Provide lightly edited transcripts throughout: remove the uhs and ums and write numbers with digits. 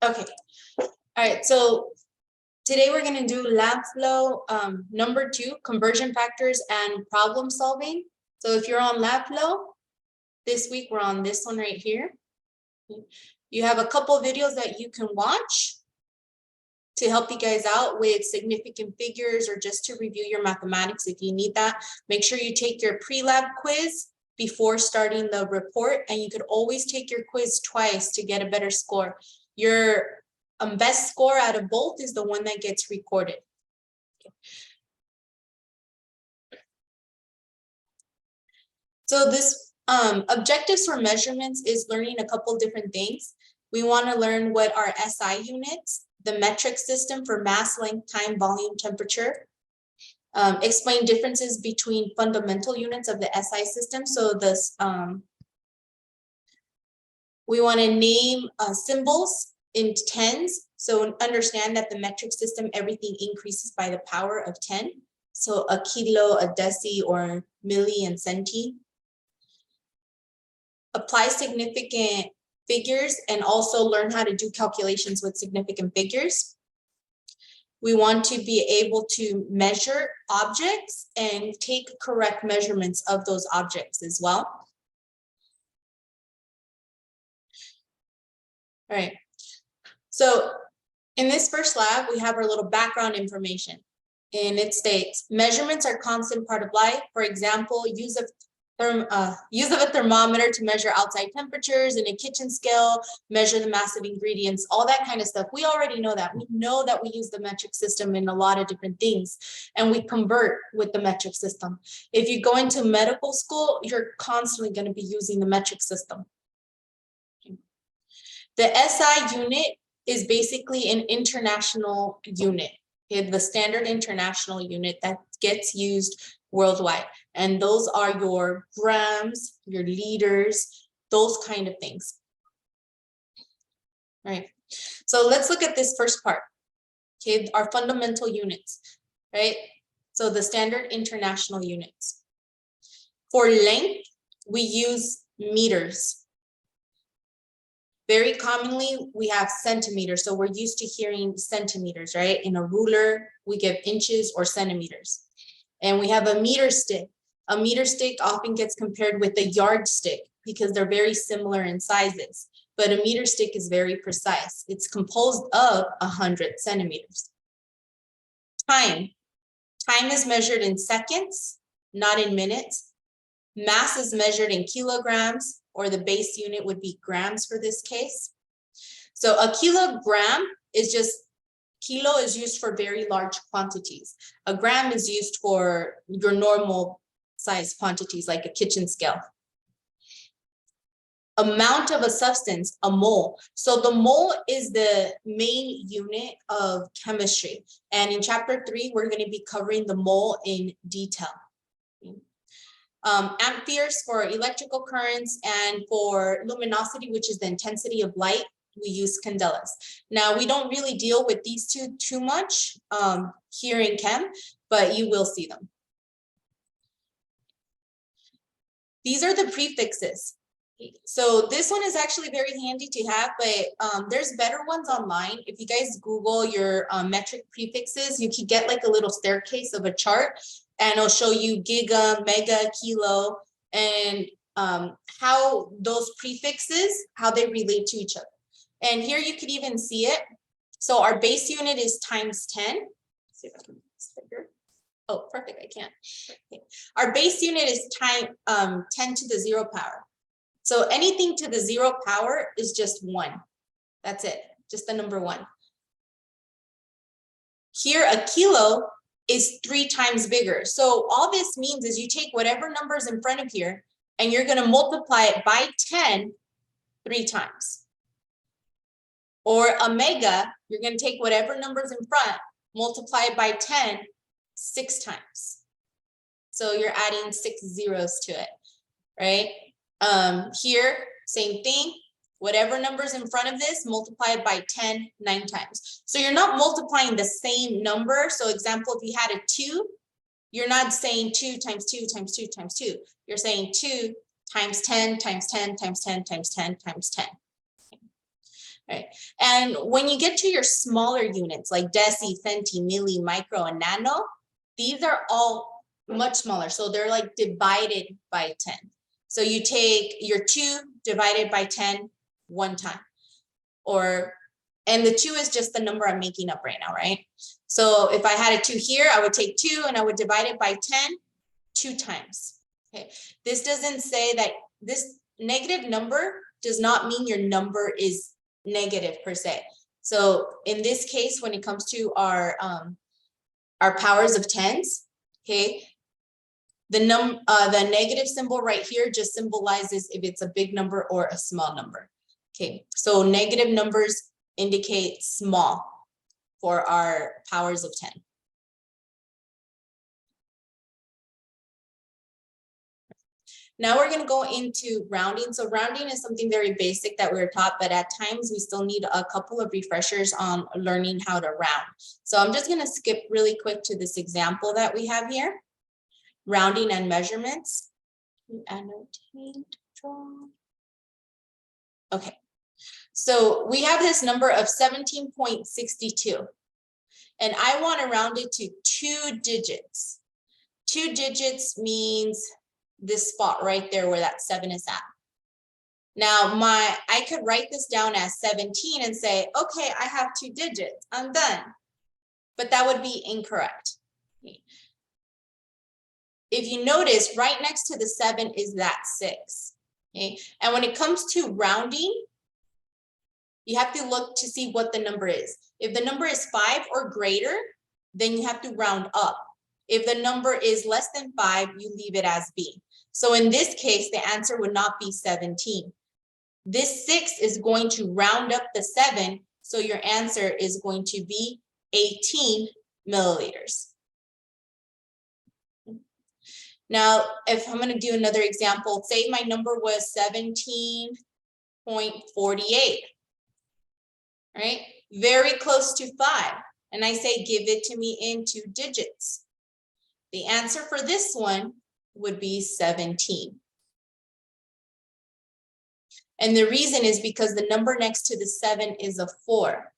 Okay. All right. So today we're going to do Labflow number 2, conversion factors and problem solving. So if you're on Labflow, this week we're on this one right here. You have a couple videos that you can watch to help you guys out with significant figures or just to review your mathematics if you need that. Make sure you take your pre-lab quiz before starting the report, and you could always take your quiz twice to get a better score. Your best score out of both is the one that gets recorded. Okay. So this objectives for measurements is learning a couple different things. We want to learn what are SI units, the metric system for mass, length, time, volume, temperature. Explain differences between fundamental units of the SI system. So this, we want to name symbols in tens. So understand that the metric system, everything increases by the power of 10. So a kilo, a deci, or milli and centi. Apply significant figures and also learn how to do calculations with significant figures. We want to be able to measure objects and take correct measurements of those objects as well. All right. So in this first lab, we have our little background information. And it states, measurements are constant part of life. For example, use of a thermometer to measure outside temperatures, in a kitchen scale, measure the mass of ingredients, all that kind of stuff. We already know that. We know that we use the metric system in a lot of different things, and we convert with the metric system. If you go into medical school, you're constantly going to be using the metric system. The SI unit is basically an international unit, the standard international unit that gets used worldwide. And those are your grams, your liters, those kind of things. All right. So let's look at this first part. Okay, our fundamental units, right? So the standard international units. For length, we use meters. Very commonly, we have centimeters. So we're used to hearing centimeters, right? In a ruler, we give inches or centimeters. And we have a meter stick. A meter stick often gets compared with a yardstick because they're very similar in sizes. But a meter stick is very precise. It's composed of 100 centimeters. Time. Time is measured in seconds, not in minutes. Mass is measured in kilograms, or the base unit would be grams for this case. So a kilogram is just, kilo is used for very large quantities. A gram is used for your normal size quantities like a kitchen scale. Amount of a substance, a mole. So the mole is the main unit of chemistry. And in chapter 3, we're going to be covering the mole in detail. Amperes for electrical currents, and for luminosity, which is the intensity of light, we use candelas. Now, we don't really deal with these two too much here in chem, but you will see them. These are the prefixes. So this one is actually very handy to have, but there's better ones online. If you guys Google your metric prefixes, you can get like a little staircase of a chart, and it'll show you giga, mega, kilo, and how those prefixes, how they relate to each other. And here you could even see it. So our base unit is times 10. Let's see if I can make this bigger. Oh, perfect, I can't. Okay. Our base unit is 10 to the 0 power. So anything to the 0 power is just 1. That's it, just the number 1. Here, a kilo is 3 times bigger. So all this means is you take whatever numbers in front of here, and you're going to multiply it by 10 3 times. Or a mega, you're going to take whatever numbers in front, multiply it by 10 6 times. So you're adding 6 zeros to it, right? Here, same thing. Whatever numbers in front of this, multiply it by 10 9 times. So you're not multiplying the same number. So example, if you had a 2, you're not saying 2 times 2 times 2 times 2. You're saying 2 times 10 times 10 times 10 times 10 times 10. right? And when you get to your smaller units like deci, centi, milli, micro, and nano, these are all much smaller. So they're like divided by 10. So you take your 2 divided by 10 one time, and the 2 is just the number I'm making up right now, right? So if I had a 2 here, I would take 2 and I would divide it by 10 2 times. Okay, this doesn't say that this negative number does not mean your number is negative per se. So in this case, when it comes to our powers of tens, okay, the negative symbol right here just symbolizes if it's a big number or a small number. Okay, so negative numbers indicate small for our powers of 10. Now we're going to go into rounding. So rounding is something very basic that we're taught, but at times we still need a couple of refreshers on learning how to round. So I'm just going to skip really quick to this example that we have here. Rounding and measurements. Annotate, draw. Okay. So we have this number of 17.62. And I want to round it to 2 digits. 2 digits means this spot right there where that 7 is at. Now I could write this down as 17 and say, okay, I have 2 digits, I'm done. But that would be incorrect. If you notice, right next to the 7 is that 6. Okay? And when it comes to rounding, you have to look to see what the number is. If the number is 5 or greater, then you have to round up. If the number is less than 5, you leave it as B. So in this case, the answer would not be 17. This 6 is going to round up the 7, so your answer is going to be 18 milliliters. Now, if I'm going to do another example, say my number was 17.48, right? Very close to 5. And I say, give it to me in 2 digits. The answer for this one would be 17. And the reason is because the number next to the 7 is a 4.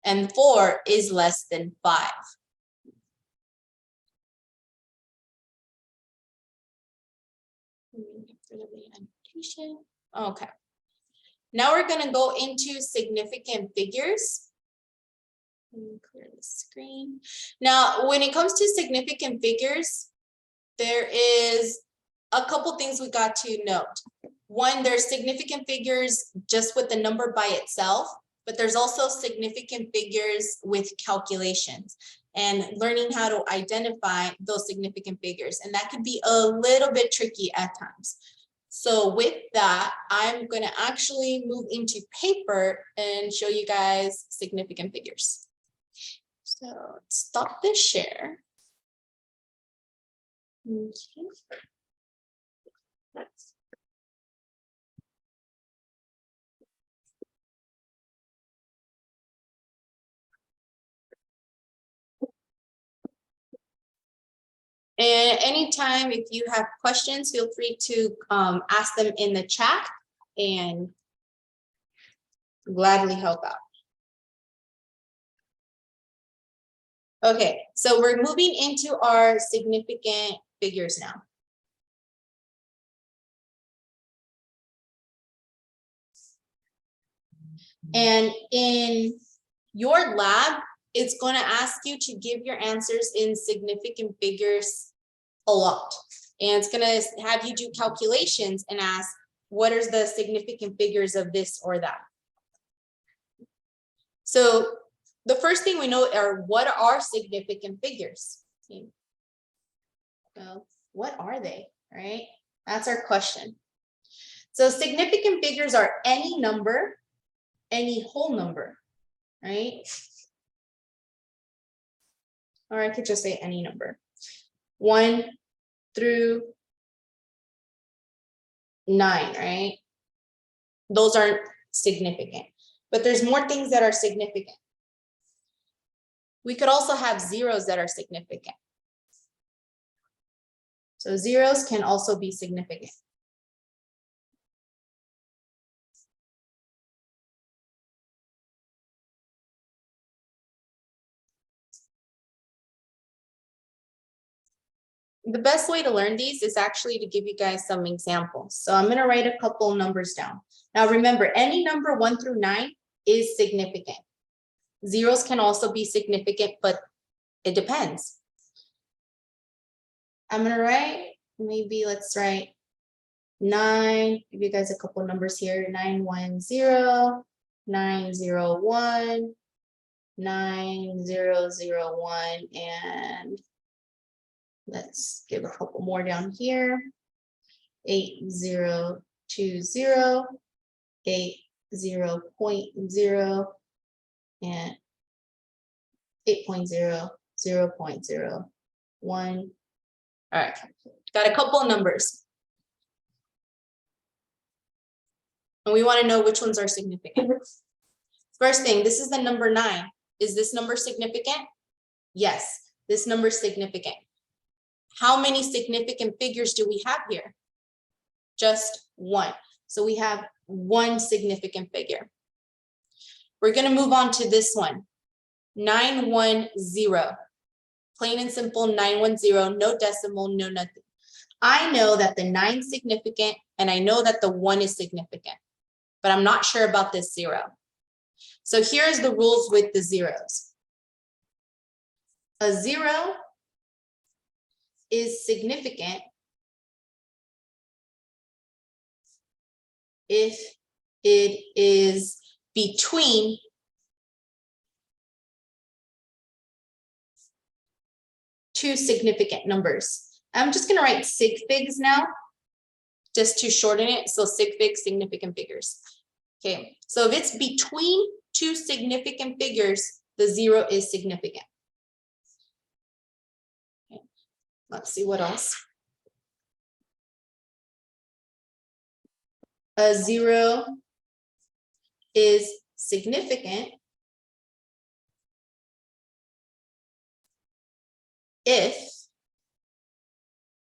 And 4 is less than 5. Okay. Now we're going to go into significant figures. Let me clear the screen. Now, when it comes to significant figures, there is a couple things we got to note. One, there's significant figures just with the number by itself, but there's also significant figures with calculations and learning how to identify those significant figures. And that could be a little bit tricky at times. So with that, I'm going to actually move into paper and show you guys significant figures. So stop the share. Okay. And anytime if you have questions, feel free to ask them in the chat and gladly help out. Okay, so we're moving into our significant figures now. And in your lab, it's going to ask you to give your answers in significant figures a lot. And it's going to have you do calculations and ask, what are the significant figures of this or that? So the first thing we know are, what are significant figures? Okay. Well, what are they, right? That's our question. So significant figures are any number, any whole number, right? Or I could just say any number. 1 through 9, right? Those aren't significant, but there's more things that are significant. We could also have zeros that are significant. So zeros can also be significant. The best way to learn these is actually to give you guys some examples. So I'm going to write a couple numbers down. Now remember, any number 1 through 9 is significant. Zeros can also be significant, but it depends. I'm going to write, maybe let's write 9, give you guys a couple numbers here, 910, 901, 9001, and let's give a couple more down here, 8020, 80.0, and 8.0, 0.01. All right, got a couple numbers. And we want to know which ones are significant. First thing, this is the number 9. Is this number significant? Yes, this number is significant. How many significant figures do we have here? Just one. So we have one significant figure. We're going to move on to this one. 910. Plain and simple 910, no decimal, no nothing. I know that the 9 is significant and I know that the 1 is significant, but I'm not sure about this 0. So here's the rules with the zeros. A 0 is significant if it is between two significant numbers. I'm just going to write sig figs now, just to shorten it. So sig figs, significant figures. Okay, so if it's between two significant figures, the 0 is significant. Okay. Let's see what else. A 0 is significant if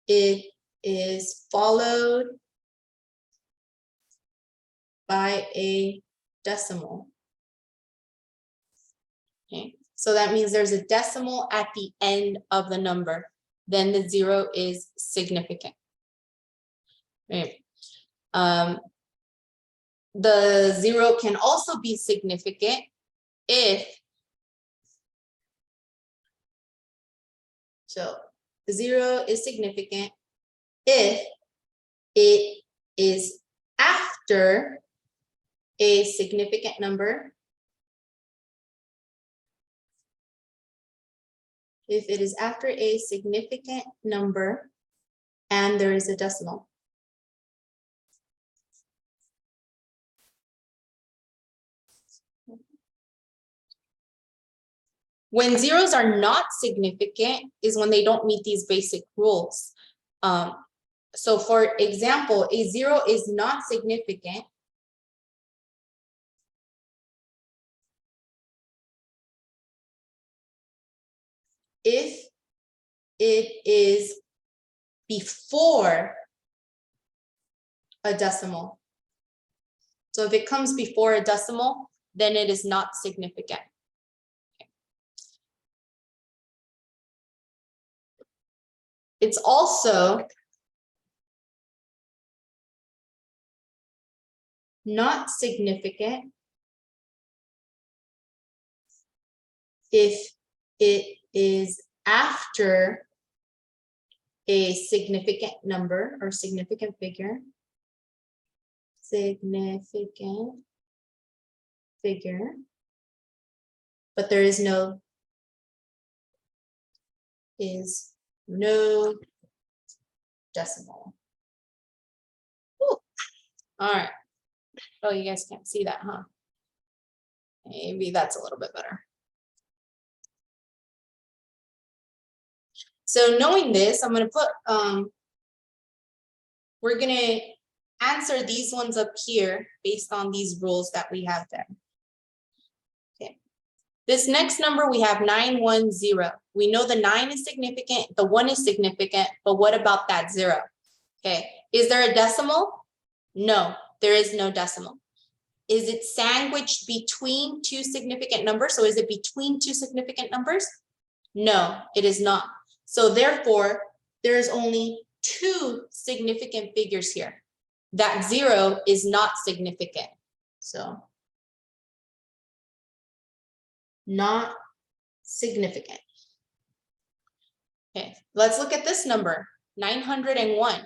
it is followed by a decimal. Okay, so that means there's a decimal at the end of the number. Then the 0 is significant. Right. The 0 can also be significant if, so the 0 is significant if it is after a significant number, if it is after a significant number and there is a decimal. When zeros are not significant is when they don't meet these basic rules. So for example, a 0 is not significant if it is before a decimal. So if it comes before a decimal, then it is not significant. It's also not significant if it is after a significant number or significant figure. Significant figure, but there is no decimal. Ooh. All right. Oh, you guys can't see that, huh? Maybe that's a little bit better. So knowing this, I'm going to put, we're going to answer these ones up here based on these rules that we have there. Okay. This next number we have 910. We know the 9 is significant, the 1 is significant, but what about that 0? Okay. Is there a decimal? No, there is no decimal. Is it sandwiched between two significant numbers? So is it between two significant numbers? No, it is not. So therefore, there's only 2 significant figures here. That 0 is not significant. So not significant. Okay, let's look at this number, 901.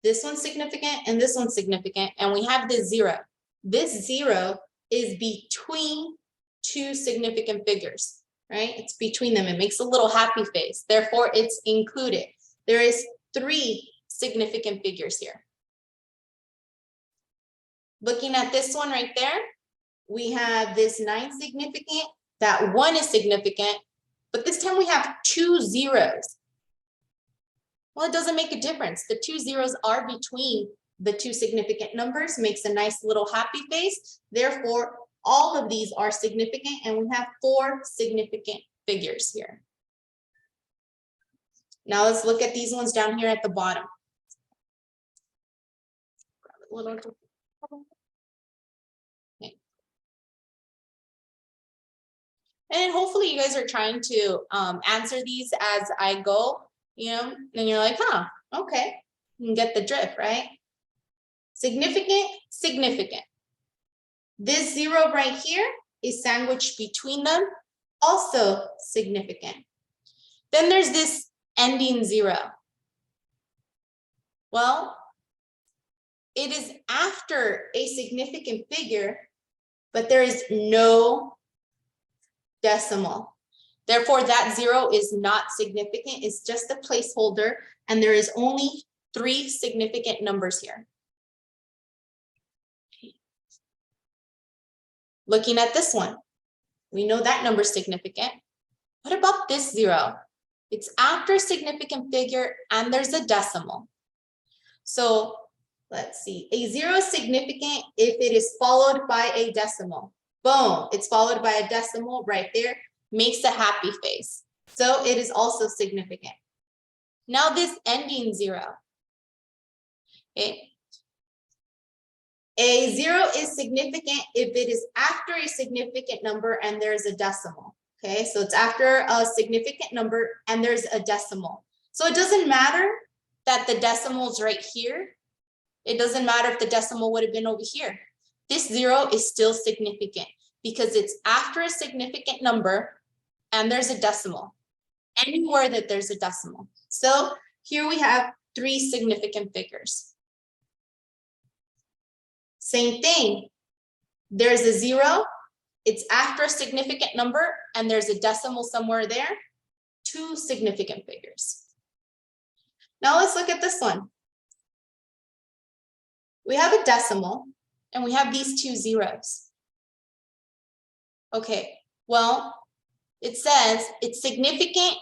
This one's significant and this one's significant, and we have this 0. This 0 is between 2 significant figures, right? It's between them. It makes a little happy face. Therefore, it's included. There is 3 significant figures here. Looking at this one right there, we have this 9 significant, that 1 is significant, but this time we have 2 zeros. Well, it doesn't make a difference. The 2 zeros are between the 2 significant numbers, makes a nice little happy face. Therefore, all of these are significant, and we have 4 significant figures here. Now let's look at these ones down here at the bottom. Okay. And hopefully you guys are trying to answer these as I go, you know, and you're like, huh, okay, you can get the drift, right? Significant, significant. This 0 right here is sandwiched between them, also significant. Then there's this ending 0. Well, it is after a significant figure, but there is no decimal. Therefore, that 0 is not significant. It's just a placeholder, and there is only 3 significant numbers here. Looking at this one, we know that number is significant. What about this 0? It's after a significant figure, and there's a decimal. So let's see, a 0 is significant if it is followed by a decimal. Boom, it's followed by a decimal right there, makes a happy face. So it is also significant. Now this ending 0. Okay. A 0 is significant if it is after a significant number and there's a decimal. Okay, so it's after a significant number and there's a decimal. So it doesn't matter that the decimal's right here. It doesn't matter if the decimal would have been over here. This 0 is still significant because it's after a significant number and there's a decimal. Anywhere that there's a decimal. So here we have 3 significant figures. Same thing. There's a 0. It's after a significant number and there's a decimal somewhere there. 2 significant figures. Now let's look at this one. We have a decimal and we have these 2 zeros. Okay, well, it says it's significant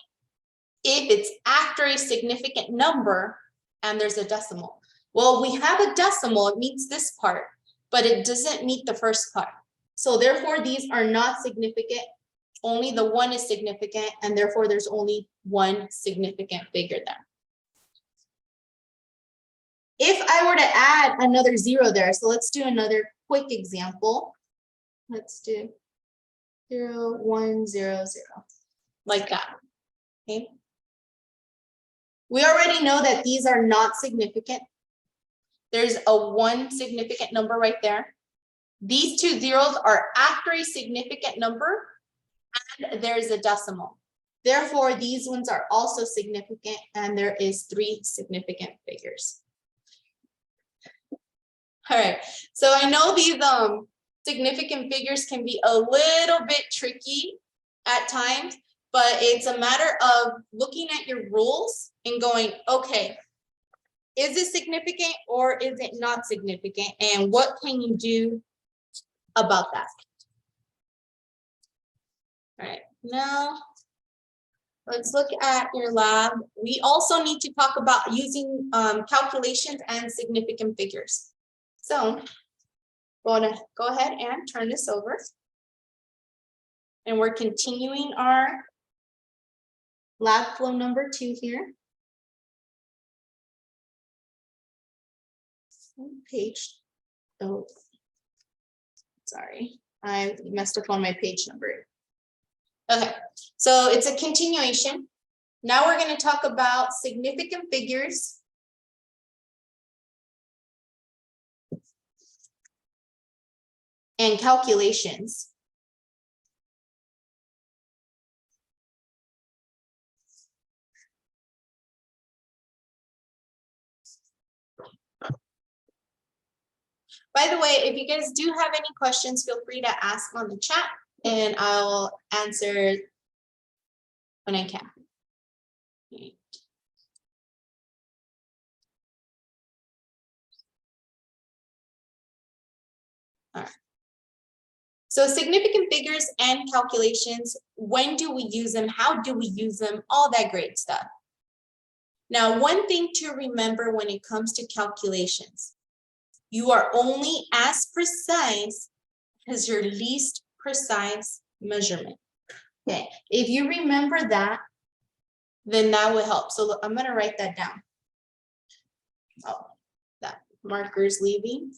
if it's after a significant number and there's a decimal. Well, we have a decimal, it meets this part, but it doesn't meet the first part. So therefore, these are not significant. Only the 1 is significant, and therefore there's only 1 significant figure there. If I were to add another 0 there, so let's do another quick example. Let's do 0, 1, 0, 0, like that. Okay. We already know that these are not significant. There's a 1 significant number right there. These 2 zeros are after a significant number and there's a decimal. Therefore, these ones are also significant and there is 3 significant figures. All right, so I know these significant figures can be a little bit tricky at times, but it's a matter of looking at your rules and going, okay, is it significant or is it not significant? And what can you do about that? All right, now let's look at your lab. We also need to talk about using calculations and significant figures. So go ahead and turn this over. And we're continuing our Labflow number 2 here. Page, oh, sorry, I messed up on my page number. Okay, so it's a continuation. Now we're going to talk about significant figures and calculations. By the way, if you guys do have any questions, feel free to ask on the chat and I'll answer when I can. All right. So significant figures and calculations, when do we use them? How do we use them? All that great stuff. Now, one thing to remember when it comes to calculations, you are only as precise as your least precise measurement. Okay, if you remember that, then that will help. So look, I'm going to write that down. Oh, that marker's leaving.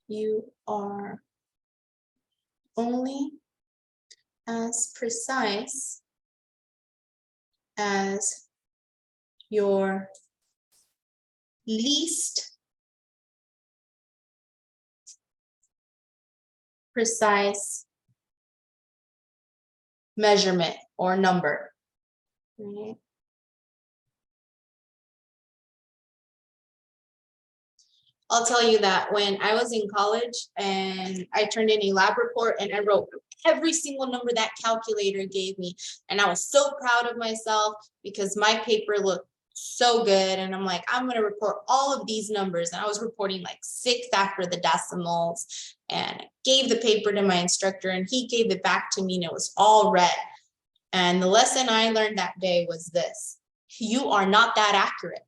You are only as precise as your least precise measurement or number. Right. I'll tell you that when I was in college and I turned in a lab report and I wrote every single number that calculator gave me. And I was so proud of myself because my paper looked so good. And I'm like, I'm going to report all of these numbers. And I was reporting like 6 after the decimals. And I gave the paper to my instructor and he gave it back to me and it was all red. And the lesson I learned that day was this: you are not that accurate.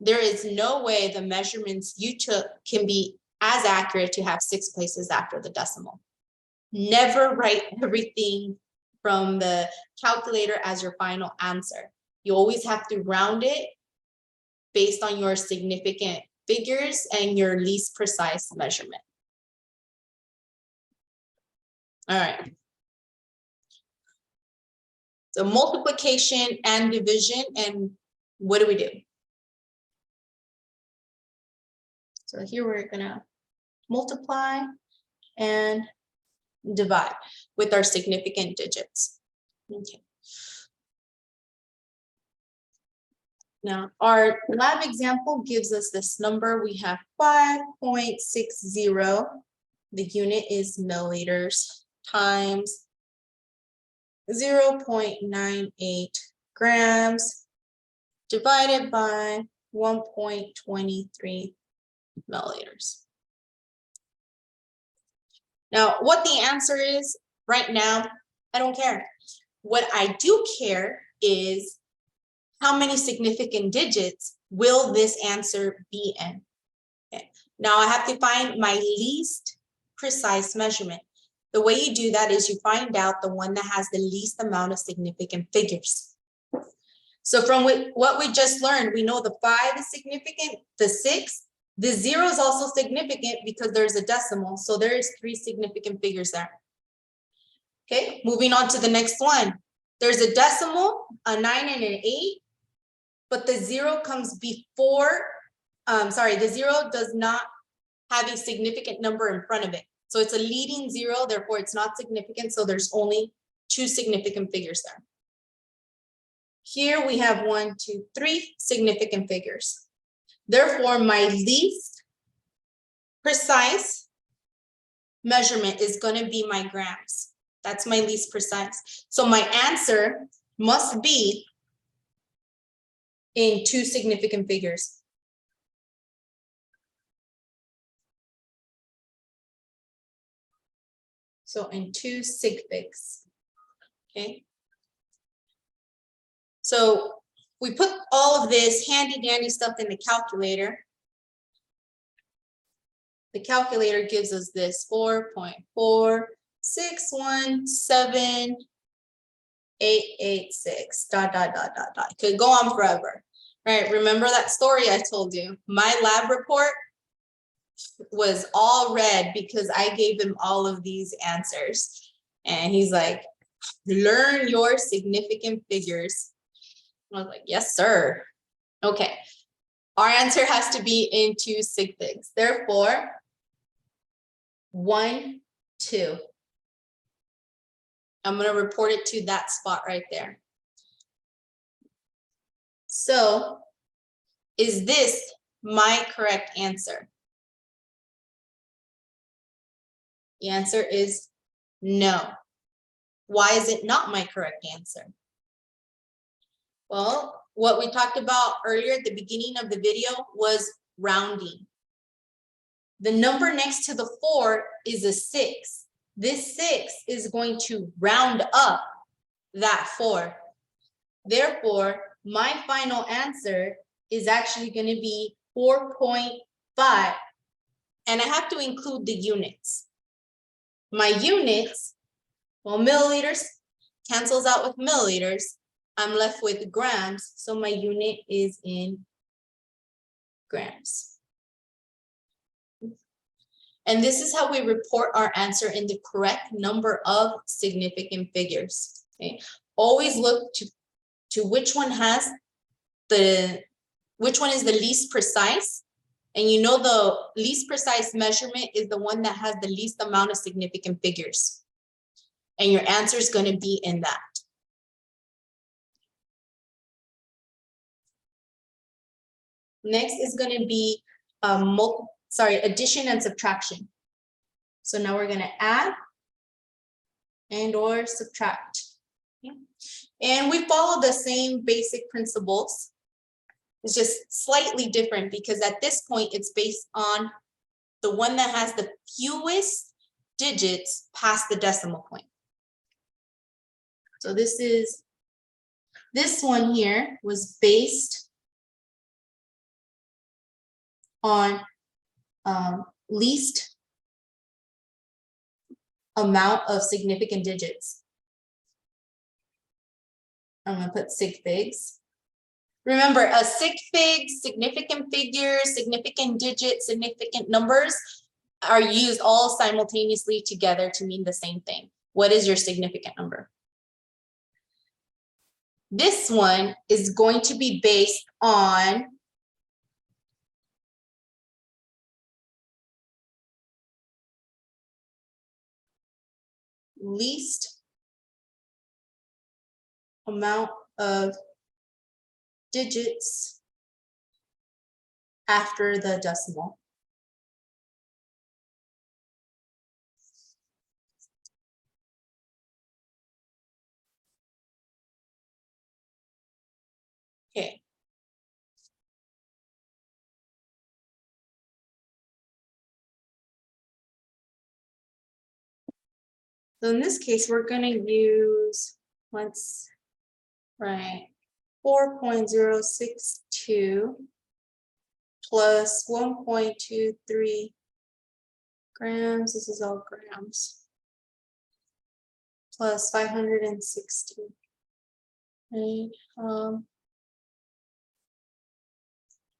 There is no way the measurements you took can be as accurate to have 6 places after the decimal. Never write everything from the calculator as your final answer. You always have to round it based on your significant figures and your least precise measurement. All right. So multiplication and division, and what do? So here we're gonna multiply and divide with our significant digits. Okay. Now our lab example gives us this number. We have 5.60. The unit is milliliters times 0.98 grams divided by 1.23 milliliters. Now, what the answer is right now, I don't care. What I do care is how many significant digits will this answer be in? Okay. Now I have to find my least precise measurement. The way you do that is you find out the one that has the least amount of significant figures. So from what we just learned, we know the 5 is significant, the 6, the 0 is also significant because there's a decimal. So there's 3 significant figures there. Okay, moving on to the next one. There's a decimal, a 9 and an 8, but the 0 comes before, the 0 does not have a significant number in front of it. So it's a leading 0, therefore it's not significant. So there's only 2 significant figures there. Here we have 1, 2, 3 significant figures. Therefore, my least precise measurement is going to be my grams. That's my least precise. So my answer must be in 2 significant figures. So in 2 sig figs. Okay. So we put all of this handy dandy stuff in the calculator. The calculator gives us this 4.4617886 ... Could go on forever. Right? Remember that story I told you? My lab report was all red because I gave him all of these answers. And he's like, learn your significant figures. I was like, yes, sir. Okay. Our answer has to be in 2 sig figs. Therefore, 1, 2. I'm going to report it to that spot right there. So, is this my correct answer? The answer is no. Why is it not my correct answer? Well, what we talked about earlier at the beginning of the video was rounding. The number next to the 4 is a 6. This 6 is going to round up that 4. Therefore, my final answer is actually going to be 4.5. And I have to include the units. My units, well, milliliters cancels out with milliliters. I'm left with grams. So my unit is in grams. And this is how we report our answer in the correct number of significant figures. Okay? Always look to which one is the least precise. And you know the least precise measurement is the one that has the least amount of significant figures. And your answer is going to be in that. Next is going to be addition and subtraction. So now we're going to add and or subtract. Okay. And we follow the same basic principles. It's just slightly different because at this point it's based on the one that has the fewest digits past the decimal point. So this one here was based on least amount of significant digits. I'm going to put sig figs. Remember, a sig fig, significant figures, significant digits, significant numbers are used all simultaneously together to mean the same thing. What is your significant number? This one is going to be based on least amount of digits after the decimal. Okay. So in this case, we're going to use, let's write 4.062 plus 1.23 grams. This is all grams. Plus 560. Right?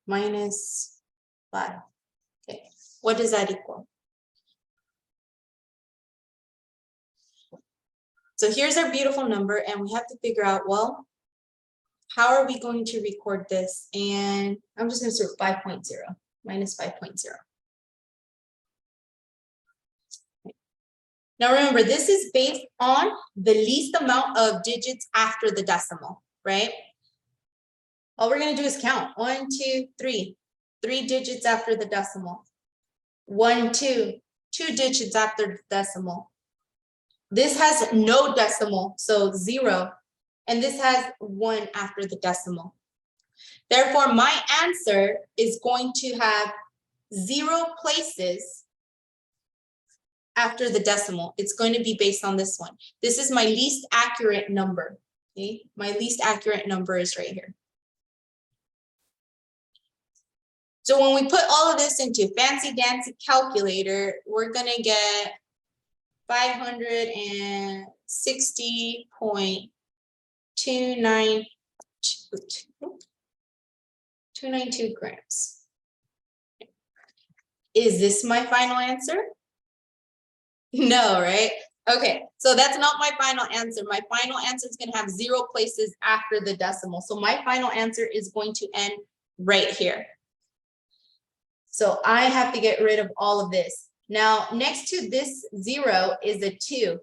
Minus 5. Okay. What does that equal? So here's our beautiful number, and we have to figure out, well, how are we going to record this? And I'm just going to start 5.0, minus 5.0. Now remember, this is based on the least amount of digits after the decimal, right? All we're going to do is count. 1, 2, 3. 3 digits after the decimal. 1, 2. 2 digits after the decimal. This has no decimal, so 0. And this has 1 after the decimal. Therefore, my answer is going to have 0 places after the decimal. It's going to be based on this one. This is my least accurate number. Okay? My least accurate number is right here. So when we put all of this into fancy dancy calculator, we're going to get 560.292 grams. Is this my final answer? No, right? Okay, so that's not my final answer. My final answer is going to have 0 places after the decimal. So my final answer is going to end right here. So I have to get rid of all of this. Now, next to this 0 is a 2.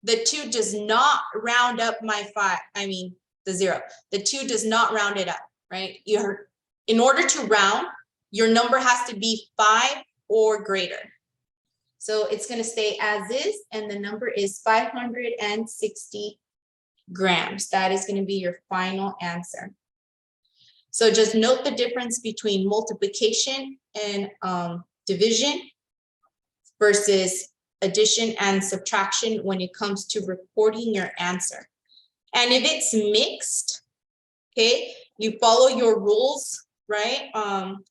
The 2 does not round up my 5. I mean, the 0. The 2 does not round it up, right? In order to round, your number has to be 5 or greater. So it's going to stay as is, and the number is 560 grams. That is going to be your final answer. So just note the difference between multiplication and division versus addition and subtraction when it comes to reporting your answer. And if it's mixed, okay, you follow your rules, right?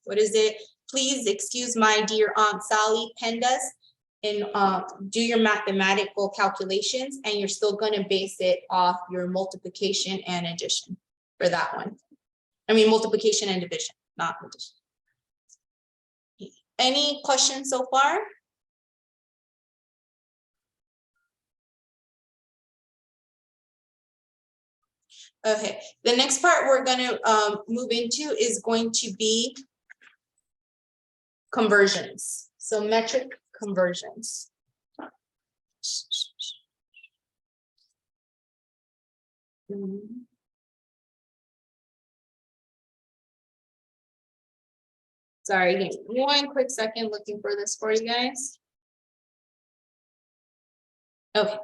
What is it? Please excuse my dear Aunt Sally, PEMDAS, and do your mathematical calculations, and you're still going to base it off your multiplication and addition for that one. I mean, multiplication and division, not addition. Any questions so far? Okay, the next part we're going to move into is going to be conversions. So metric conversions. Sorry, give me one quick second looking for this for you guys. Okay.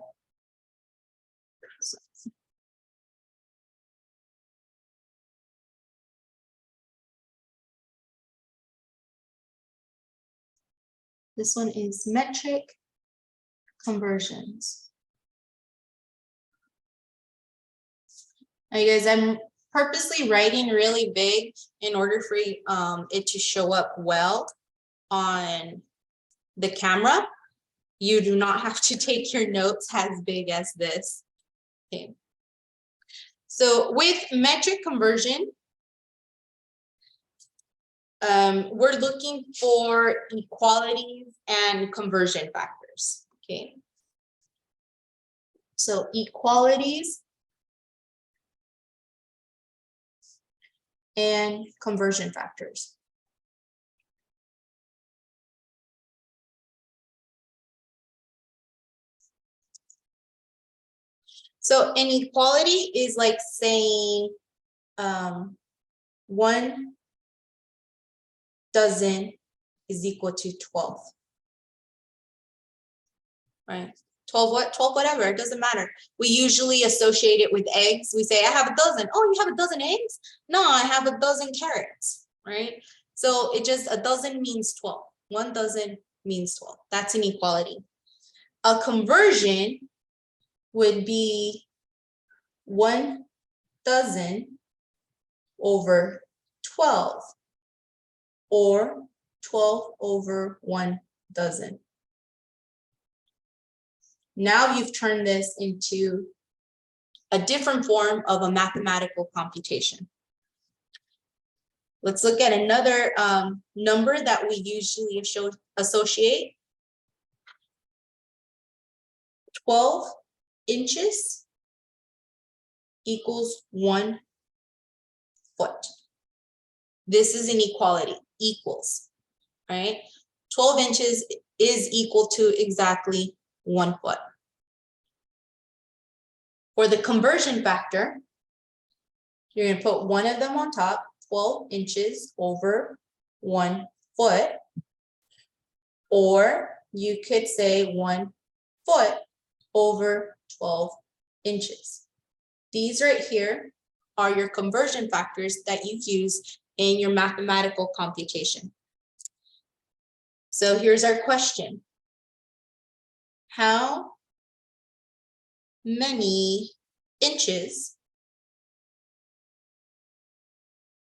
This one is metric conversions. Now, you guys, I'm purposely writing really big in order for it to show up well on the camera. You do not have to take your notes as big as this. Okay. So with metric conversion, we're looking for equalities and conversion factors. Okay. So equalities and conversion factors. So an equality is like saying 1 dozen is equal to 12. Right? 12 what? 12 whatever, it doesn't matter. We usually associate it with eggs. We say, I have a dozen. Oh, you have a dozen eggs? No, I have a dozen carrots, right? So it just, a dozen means 12. 1 dozen means 12. That's an equality. A conversion would be 1 dozen over 12, or 12 over 1 dozen. Now you've turned this into a different form of a mathematical computation. Let's look at another number that we usually associate. 12 inches equals 1 foot. This is an equality, equals, right? 12 inches is equal to exactly 1 foot. For the conversion factor, you're going to put one of them on top, 12 inches over 1 foot, or you could say 1 foot over 12 inches. These right here are your conversion factors that you use in your mathematical computation. So here's our question. How many inches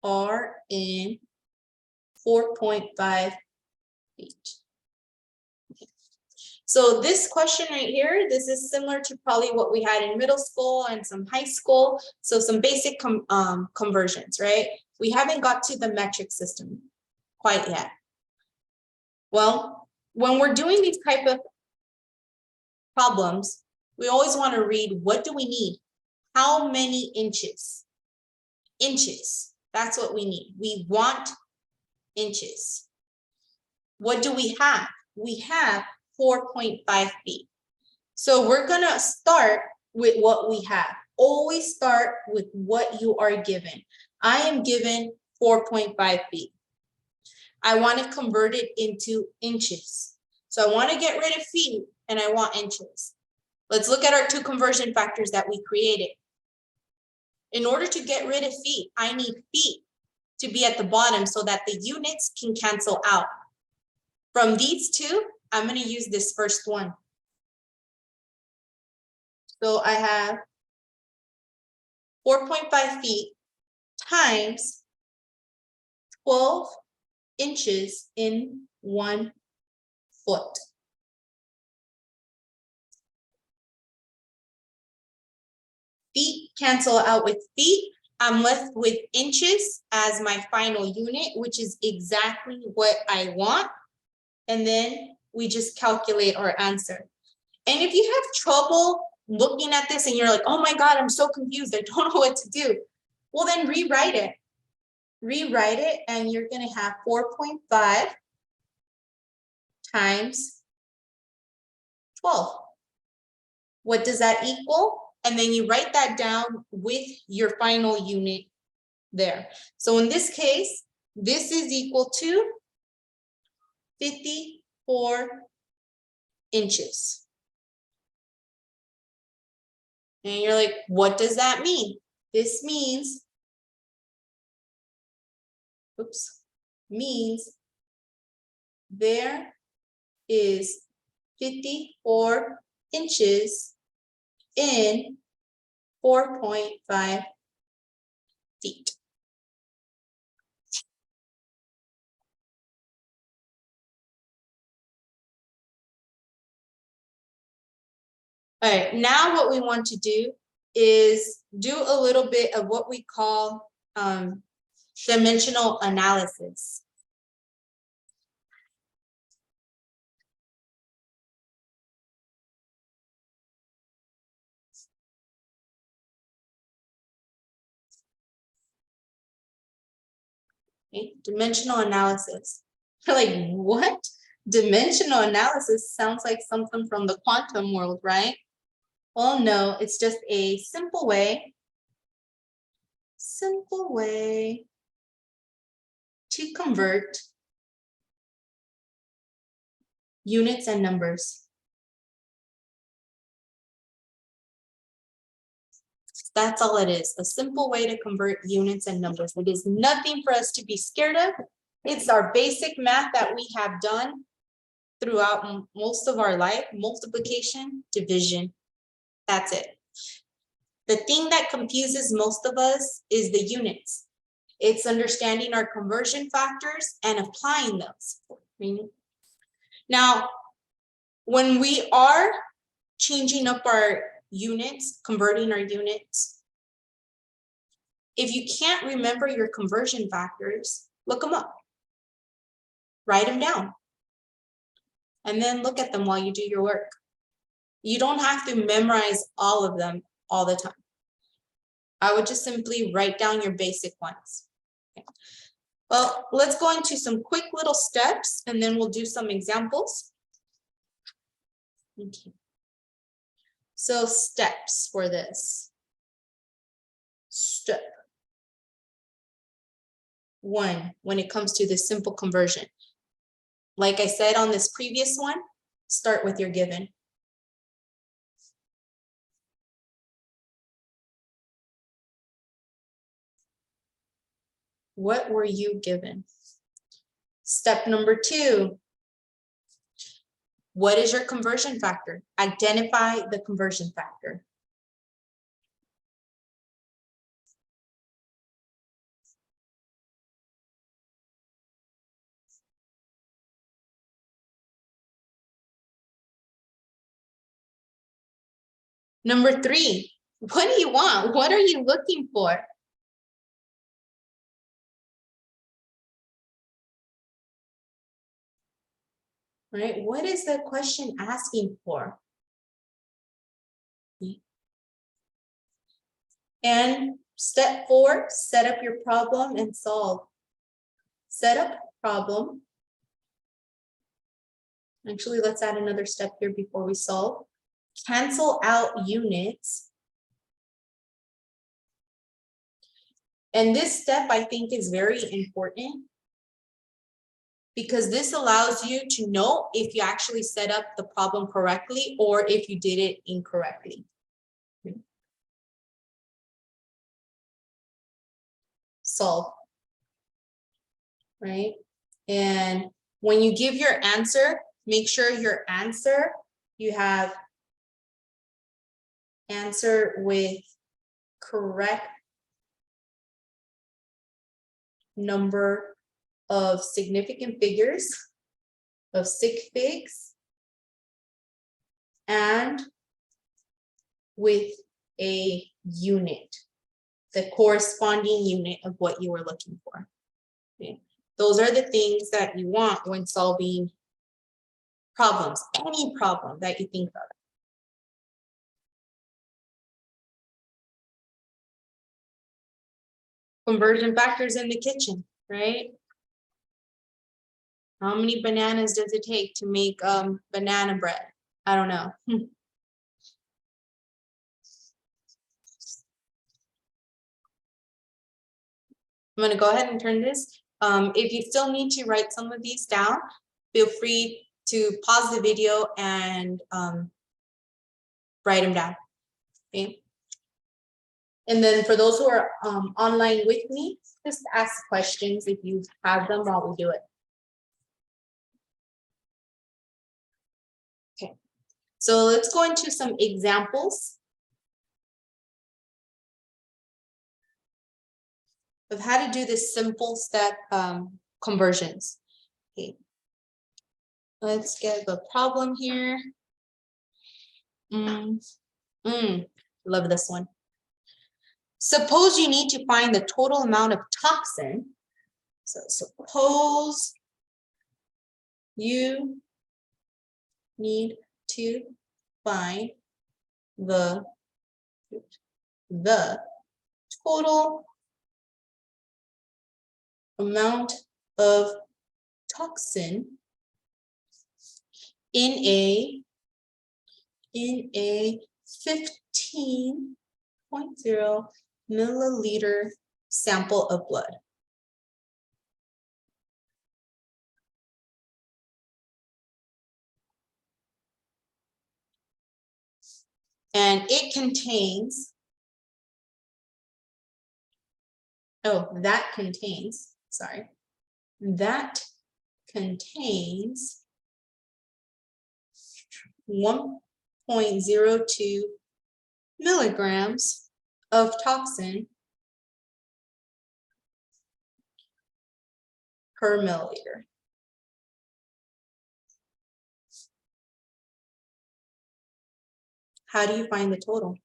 are in 4.5 feet? So this question right here, this is similar to probably what we had in middle school and some high school. So some basic conversions, right? We haven't got to the metric system quite yet. Well, when we're doing these type of problems, we always want to read, what do we need? How many inches? Inches. That's what we need. We want inches. What do we have? We have 4.5 feet. So we're going to start with what we have. Always start with what you are given. I am given 4.5 feet. I want to convert it into inches. So I want to get rid of feet and I want inches. Let's look at our two conversion factors that we created. In order to get rid of feet, I need feet to be at the bottom so that the units can cancel out. From these two, I'm going to use this first one. So I have 4.5 feet times 12 inches in 1 foot. Feet cancel out with feet. I'm left with inches as my final unit, which is exactly what I want. And then we just calculate our answer. And if you have trouble looking at this and you're like, oh my God, I'm so confused, I don't know what to do. Well, then rewrite it. Rewrite it and you're going to have 4.5 times 12. What does that equal? And then you write that down with your final unit there. So in this case, this is equal to 54 inches. And you're like, what does that mean? This means, means there is 54 inches in 4.5 feet. All right, now what we want to do is do a little bit of what we call dimensional analysis. Okay, dimensional analysis. You're like, what? Dimensional analysis sounds like something from the quantum world, right? Well, no, it's just a simple way to convert units and numbers. That's all it is, a simple way to convert units and numbers. It is nothing for us to be scared of. It's our basic math that we have done throughout most of our life, multiplication, division. That's it. The thing that confuses most of us is the units. It's understanding our conversion factors and applying those. Now, when we are changing up our units, converting our units, if you can't remember your conversion factors, look them up. Write them down. And then look at them while you do your work. You don't have to memorize all of them all the time. I would just simply write down your basic ones. Okay. Well, let's go into some quick little steps and then we'll do some examples. Okay. So steps for this. Step 1, when it comes to this simple conversion. Like I said on this previous one, start with your given. What were you given? Step number 2. What is your conversion factor? Identify the conversion factor. Number 3, what do you want? What are you looking for? right? What is the question asking for? And step 4, set up your problem and solve. Set up problem. Actually, let's add another step here before we solve. Cancel out units. And this step, I think, is very important because this allows you to know if you actually set up the problem correctly or if you did it incorrectly. Solve, right? And when you give your answer, make sure your answer, you have answer with correct number of significant figures, of sig figs, and with a unit, the corresponding unit of what you were looking for. Okay. Those are the things that you want when solving problems, any problem that you think of. Conversion factors in the kitchen, right? How many bananas does it take to make banana bread? I don't know. I'm going to go ahead and turn this. If you still need to write some of these down, feel free to pause the video and write them down. Okay. And then for those who are online with me, just ask questions if you have them while we do it. Okay. So let's go into some examples of how to do this simple step conversions. Okay. Let's get the problem here. Love this one. Suppose you need to find the total amount of toxin. So suppose you need to find the total amount of toxin in a 15.0 milliliter sample of blood. And it contains, that contains 1.02 milligrams of toxin per milliliter. How do you find the total?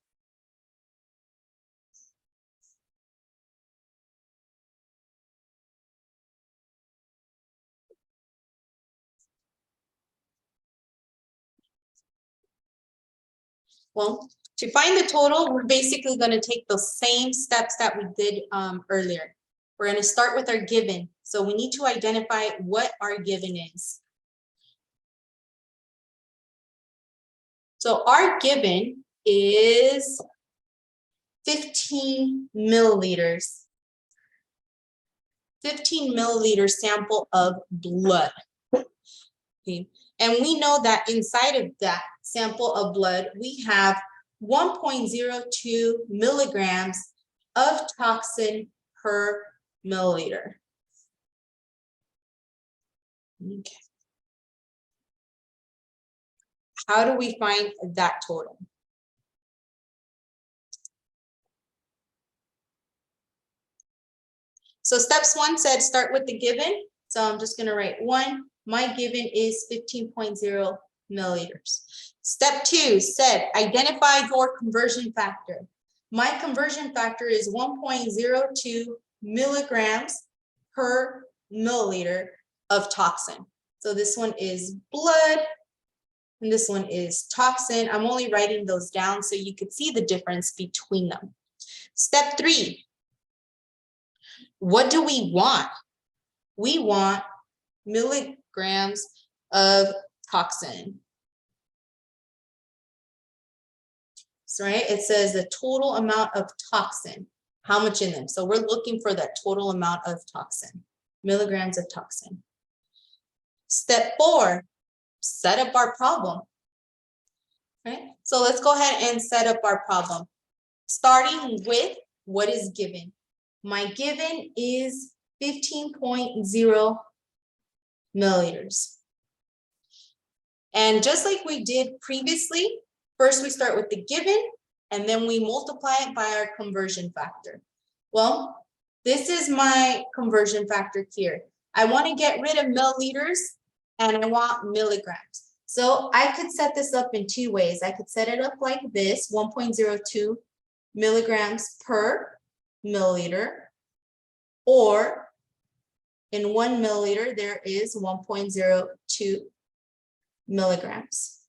Well, to find the total, we're basically going to take the same steps that we did earlier. We're going to start with our given. So we need to identify what our given is. So our given is 15 milliliters. 15 milliliter sample of blood. Okay. And we know that inside of that sample of blood, we have 1.02 milligrams of toxin per milliliter. Okay. How do we find that total? So steps 1 said start with the given. So I'm just going to write 1. My given is 15.0 milliliters. Step 2 said identify your conversion factor. My conversion factor is 1.02 milligrams per milliliter of toxin. So this one is blood, and this one is toxin. I'm only writing those down so you could see the difference between them. Step 3. What do we want? We want milligrams of toxin. So, right, it says the total amount of toxin, how much in them. So we're looking for that total amount of toxin, milligrams of toxin. Step 4, set up our problem. Right? So let's go ahead and set up our problem. Starting with what is given. My given is 15.0 milliliters. And just like we did previously, first we start with the given, and then we multiply it by our conversion factor. Well, this is my conversion factor here. I want to get rid of milliliters, and I want milligrams. So I could set this up in 2 ways. I could set it up like this, 1.02 milligrams per milliliter, or in 1 milliliter, there is 1.02 milligrams.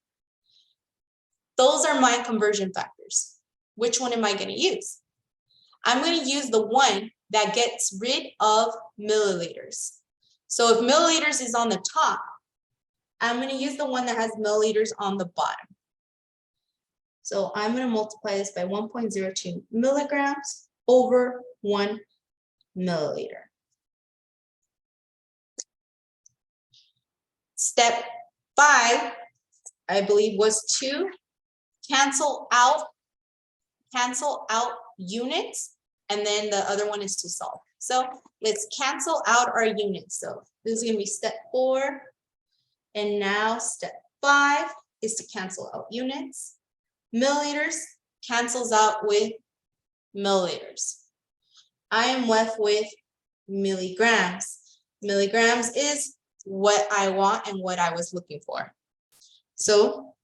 Those are my conversion factors. Which one am I going to use? I'm going to use the one that gets rid of milliliters. So if milliliters is on the top, I'm going to use the one that has milliliters on the bottom. So I'm going to multiply this by 1.02 milligrams over 1 milliliter. Step 5, I believe, was to cancel out units, and then the other one is to solve. So let's cancel out our units. So this is going to be step 4. And now step 5 is to cancel out units. Milliliters cancels out with milliliters. I am left with milligrams. Milligrams is what I want and what I was looking for. So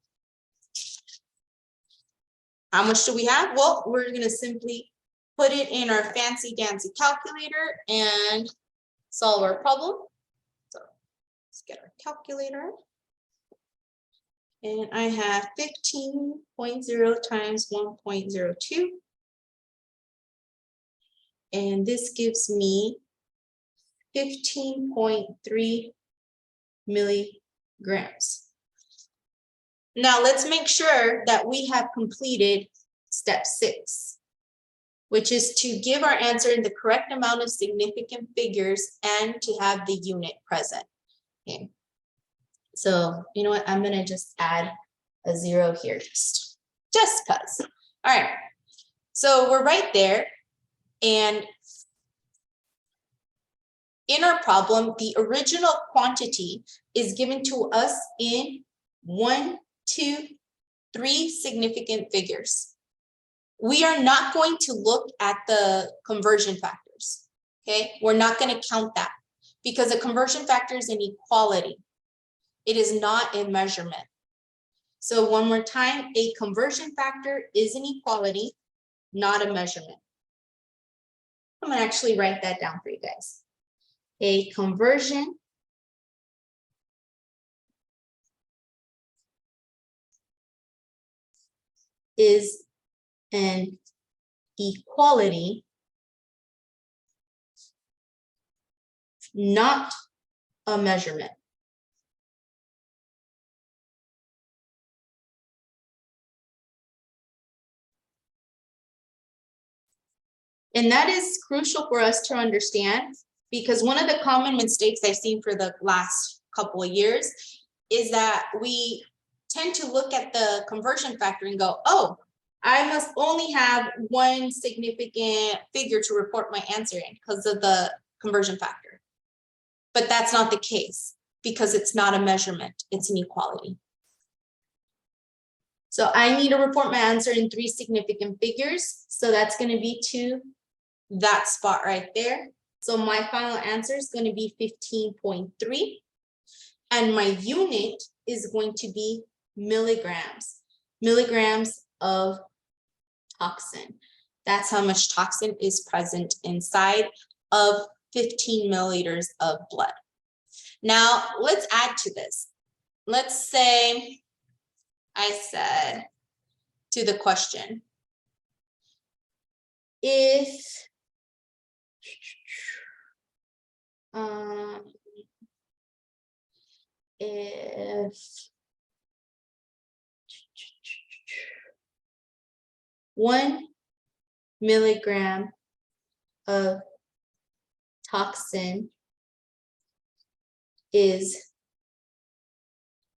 how much do we have? Well, we're going to simply put it in our fancy dancy calculator and solve our problem. So let's get our calculator. And I have 15.0 times 1.02. And this gives me 15.3 milligrams. Now let's make sure that we have completed step 6, which is to give our answer in the correct amount of significant figures and to have the unit present. Okay. So you know what, I'm gonna just add a 0 here, just cause. All right, so we're right there. And in our problem, the original quantity is given to us in 1, 2, 3 significant figures. We are not going to look at the conversion factors, okay? We're not going to count that because a conversion factor is an equality. It is not a measurement. So one more time, a conversion factor is an equality, not a measurement. I'm going to actually write that down for you guys. A conversion is an equality, not a measurement. And that is crucial for us to understand, because one of the common mistakes I've seen for the last couple of years is that we tend to look at the conversion factor and go, oh, I must only have one significant figure to report my answer in because of the conversion factor. But that's not the case because it's not a measurement, it's an equality. So I need to report my answer in 3 significant figures. So that's going to be to that spot right there. So my final answer is going to be 15.3. And my unit is going to be milligrams. Milligrams of toxin. That's how much toxin is present inside of 15 milliliters of blood. Now let's add to this. Let's say I said to the question, if if 1 milligram of toxin is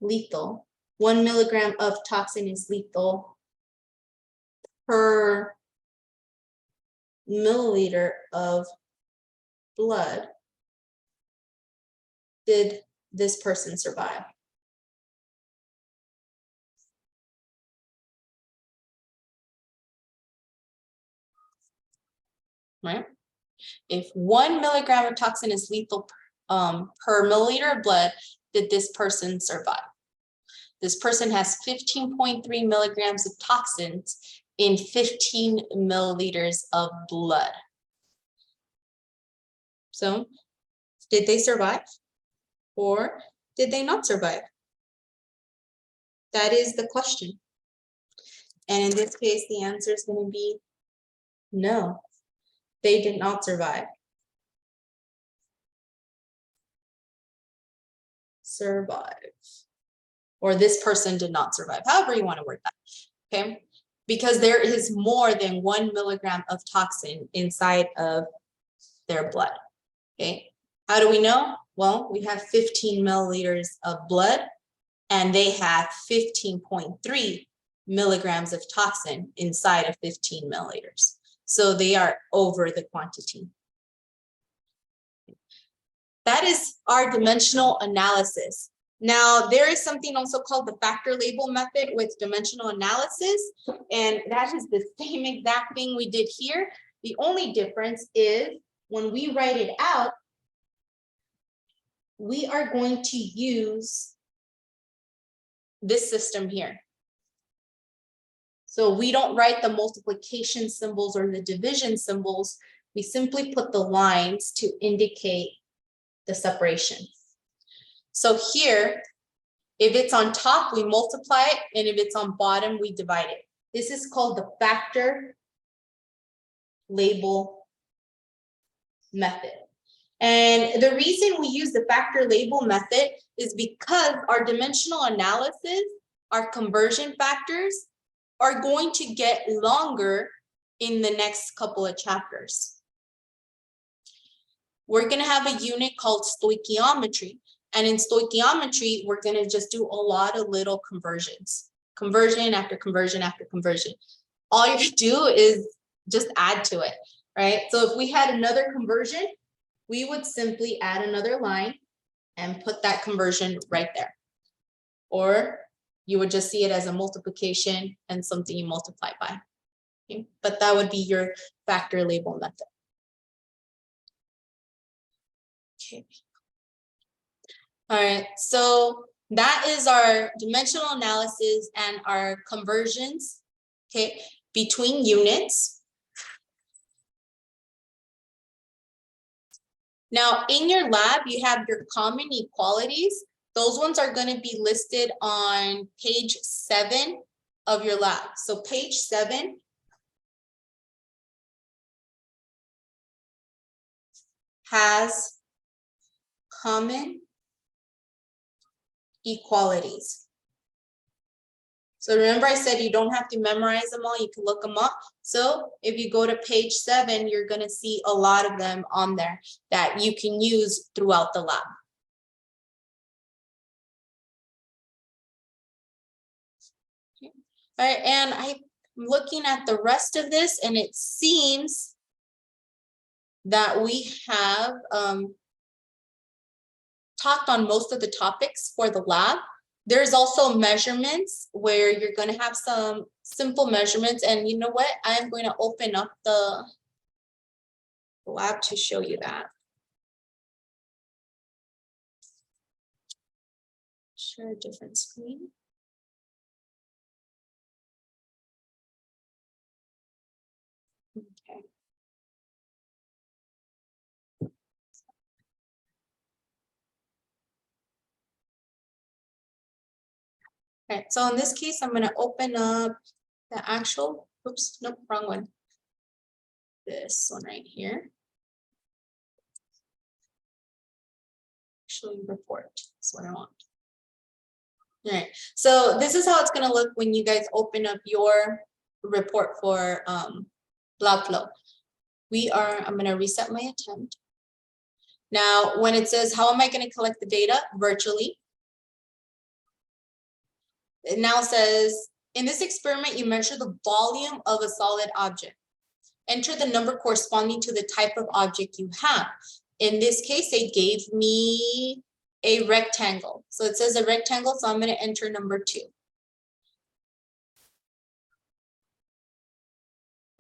lethal, 1 milligram of toxin is lethal per milliliter of blood, did this person survive? Right? If 1 milligram of toxin is lethal per milliliter of blood, did this person survive? This person has 15.3 milligrams of toxins in 15 milliliters of blood. So, did they survive or did they not survive? That is the question. And in this case, the answer is going to be no, they did not survive. Survive. Or this person did not survive, however you want to word that, okay? Because there is more than 1 milligram of toxin inside of their blood, okay? How do we know? Well, we have 15 milliliters of blood and they have 15.3 milligrams of toxin inside of 15 milliliters. So they are over the quantity. That is our dimensional analysis. Now, there is something also called the factor label method with dimensional analysis, and that is the same exact thing we did here. The only difference is when we write it out, we are going to use this system here. So we don't write the multiplication symbols or the division symbols. We simply put the lines to indicate the separation. So here, if it's on top, we multiply it, and if it's on bottom, we divide it. This is called the factor label method. And the reason we use the factor label method is because our dimensional analysis, our conversion factors, are going to get longer in the next couple of chapters. We're going to have a unit called stoichiometry. And in stoichiometry, we're going to just do a lot of little conversions. Conversion after conversion after conversion. All you do is just add to it, right? So if we had another conversion, we would simply add another line and put that conversion right there. Or you would just see it as a multiplication and something you multiply by. Okay? But that would be your factor label method. Okay. All right, so that is our dimensional analysis and our conversions, okay, between units. Now, in your lab, you have your common equalities. Those ones are going to be listed on page 7 of your lab. So page 7 has common equalities. So remember I said you don't have to memorize them all, you can look them up. So if you go to page 7, you're going to see a lot of them on there that you can use throughout the lab. Okay. All right, and I'm looking at the rest of this, and it seems that we have talked on most of the topics for the lab. There's also measurements where you're going to have some simple measurements. And you know what? I'm going to open up the lab to show you that. Share a different screen. Okay. All right, so in this case, I'm gonna open up the actual, oops, nope, wrong one. This one right here. Actually report, that's what I want. All right, so this is how it's gonna look when you guys open up your report for Labflow. I'm gonna reset my attempt. Now, when it says, how am I gonna collect the data virtually? It now says, in this experiment, you measure the volume of a solid object. Enter the number corresponding to the type of object you have. In this case, they gave me a rectangle. So it says a rectangle, so I'm going to enter number 2.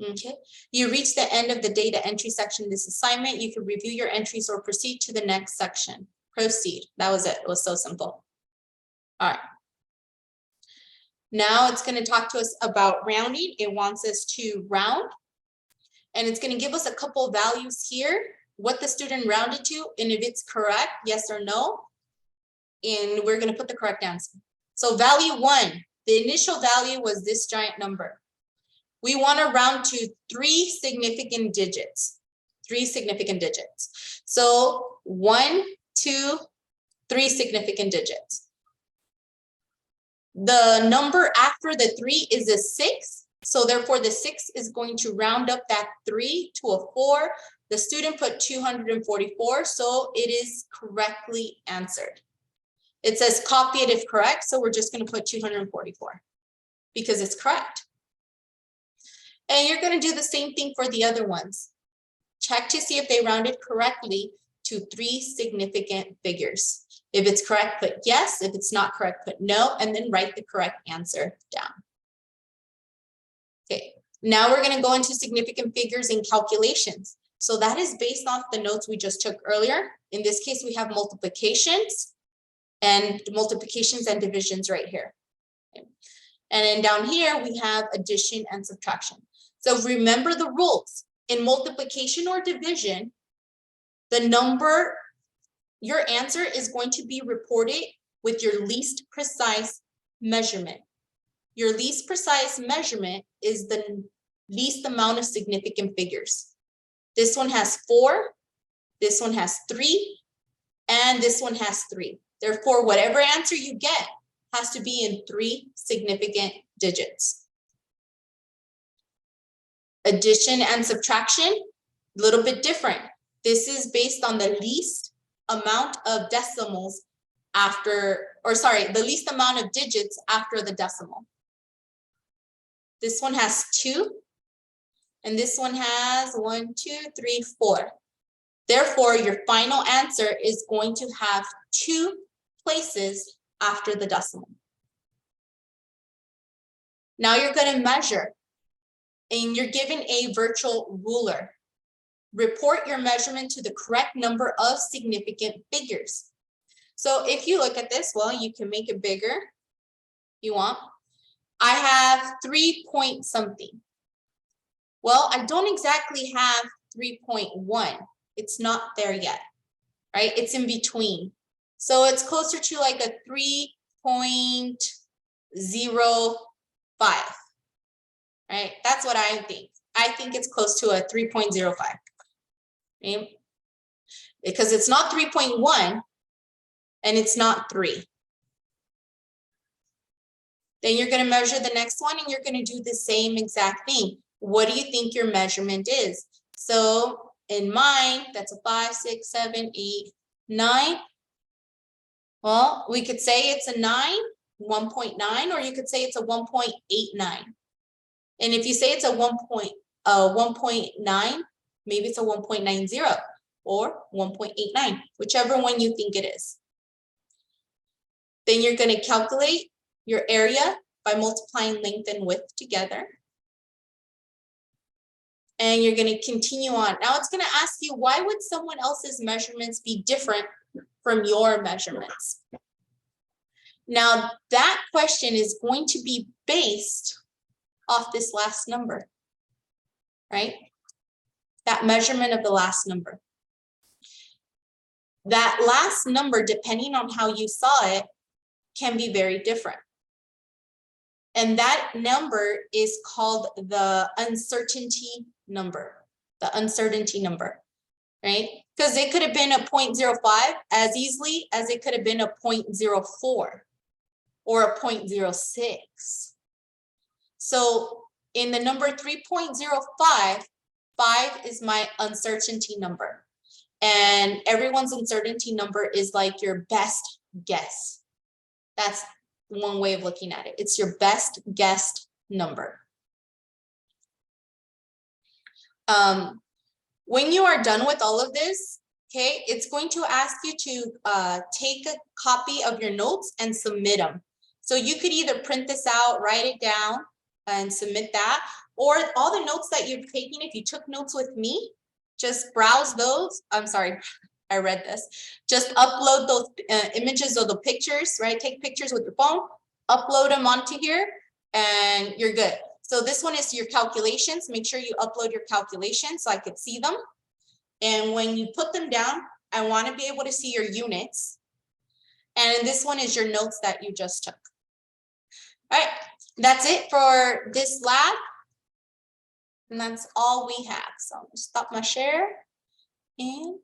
Okay, you reach the end of the data entry section of this assignment. You can review your entries or proceed to the next section. Proceed. That was it. It was so simple. All right. Now it's going to talk to us about rounding. It wants us to round. And it's going to give us a couple values here, what the student rounded to, and if it's correct, yes or no. And we're going to put the correct answer. So value 1, the initial value was this giant number. We want to round to 3 significant digits. 3 significant digits. So 1, 2, 3 significant digits. The number after the 3 is a 6. So therefore the 6 is going to round up that 3 to a 4. The student put 244, so it is correctly answered. It says copy it if correct, so we're just going to put 244 because it's correct. And you're going to do the same thing for the other ones. Check to see if they rounded correctly to 3 significant figures. If it's correct, put yes. If it's not correct, put no, and then write the correct answer down. Okay, now we're going to go into significant figures and calculations. So that is based off the notes we just took earlier. In this case, we have multiplications and divisions right here. Okay. And then down here, we have addition and subtraction. So remember the rules. In multiplication or division, the number, your answer is going to be reported with your least precise measurement. Your least precise measurement is the least amount of significant figures. This one has 4, this one has 3, and this one has 3. Therefore, whatever answer you get has to be in 3 significant digits. Addition and subtraction, a little bit different. This is based on the least amount of decimals after, or sorry, the least amount of digits after the decimal. This one has 2, and this one has 1, 2, 3, 4. Therefore, your final answer is going to have 2 places after the decimal. Now you're going to measure, and you're given a virtual ruler. Report your measurement to the correct number of significant figures. So if you look at this, well, you can make it bigger if you want. I have 3 point something. Well, I don't exactly have 3.1. It's not there yet, right? It's in between. So it's closer to like a 3.05, right? That's what I think. I think it's close to a 3.05, right? Because it's not 3.1 and it's not 3. Then you're going to measure the next one and you're going to do the same exact thing. What do you think your measurement is? So in mine, that's a 5, 6, 7, 8, 9. Well, we could say it's a 9, 1.9, or you could say it's a 1.89. And if you say it's a 1.9, maybe it's a 1.90 or 1.89, whichever one you think it is. Then you're going to calculate your area by multiplying length and width together. And you're going to continue on. Now it's going to ask you, why would someone else's measurements be different from your measurements? Now that question is going to be based off this last number, right? That measurement of the last number. That last number, depending on how you saw it, can be very different. And that number is called the uncertainty number, right? Because it could have been a 0.05 as easily as it could have been a 0.04 or a 0.06. So in the number 3.05, 5 is my uncertainty number. And everyone's uncertainty number is like your best guess. That's one way of looking at it. It's your best guessed number. When you are done with all of this, okay, it's going to ask you to take a copy of your notes and submit them. So you could either print this out, write it down, and submit that, or all the notes that you're taking, if you took notes with me, just browse those. I'm sorry, I read this. Just upload those images or the pictures, right? Take pictures with your phone, upload them onto here, and you're good. So this one is your calculations. Make sure you upload your calculations so I could see them. And when you put them down, I want to be able to see your units. And this one is your notes that you just took. All right, that's it for this lab. And that's all we have. So I'm gonna stop my share and